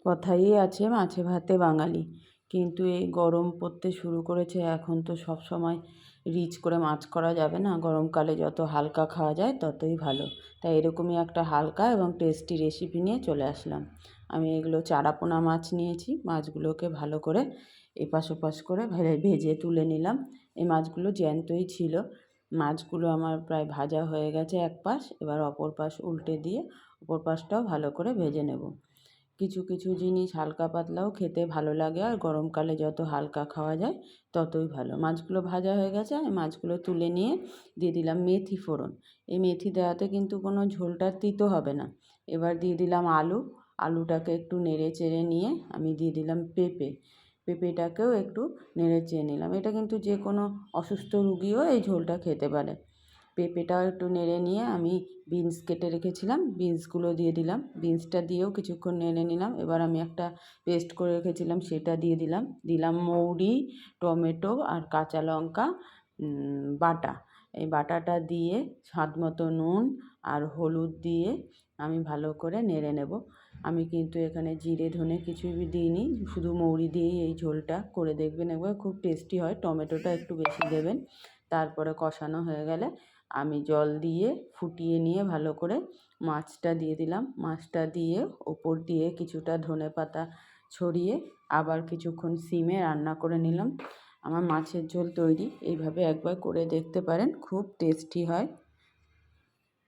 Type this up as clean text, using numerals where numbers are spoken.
কথাই আছে মাছে ভাতে বাঙালি। কিন্তু এই গরম পড়তে শুরু করেছে, এখন তো সব সময় রিচ করে মাছ করা যাবে না। গরমকালে যত হালকা খাওয়া যায় ততই ভালো। তাই এরকমই একটা হালকা এবং টেস্টি রেসিপি নিয়ে চলে আসলাম। আমি এগুলো চারাপোনা মাছ নিয়েছি। মাছগুলোকে ভালো করে এপাশ ওপাশ করে ভেজে তুলে নিলাম। এই মাছগুলো জ্যান্তই ছিল। মাছগুলো আমার প্রায় ভাজা হয়ে গেছে এক পাশ। এবার অপর পাশ উল্টে দিয়ে অপর পাশটাও ভালো করে ভেজে নেব। কিছু কিছু জিনিস হালকা পাতলাও খেতে ভালো লাগে, আর গরমকালে যত হালকা খাওয়া যায় ততই ভালো। মাছগুলো ভাজা হয়ে গেছে, আমি মাছগুলো তুলে নিয়ে দিয়ে দিলাম মেথি ফোড়ন। এই মেথি দেওয়াতে কিন্তু কোনো ঝোলটা তিতো হবে না। এবার দিয়ে দিলাম আলুটাকে একটু নেড়ে চেড়ে নিয়ে আমি দিয়ে দিলাম পেঁপেটাকেও একটু নেড়ে চেড়ে নিলাম। এটা কিন্তু যে কোনো অসুস্থ রুগীও এই ঝোলটা খেতে পারে। পেঁপেটাও একটু নেড়ে নিয়ে আমি বিনস কেটে রেখেছিলাম, বিনসগুলো দিয়ে দিলাম। বিনসটা দিয়েও কিছুক্ষণ নেড়ে নিলাম। এবার আমি একটা পেস্ট করে রেখেছিলাম সেটা দিয়ে দিলাম মৌরি, টমেটো আর কাঁচা লঙ্কা বাটা। এই বাটাটা দিয়ে স্বাদ মতো নুন আর হলুদ দিয়ে আমি ভালো করে নেড়ে নেব। আমি কিন্তু এখানে জিরে ধনে কিছুই দিইনি, শুধু মৌরি দিয়েই এই ঝোলটা করে দেখবেন একবার, খুব টেস্টি হয়। টমেটোটা একটু বেশি দেবেন। তারপরে কষানো হয়ে গেলে আমি জল দিয়ে ফুটিয়ে নিয়ে ভালো করে মাছটা দিয়ে দিলাম। মাছটা দিয়ে ওপর দিয়ে কিছুটা ধনেপাতা ছড়িয়ে আবার কিছুক্ষণ সিমে রান্না করে নিলাম। আমার মাছের ঝোল তৈরি। এইভাবে একবার করে দেখতে পারেন, খুব টেস্টি হয়।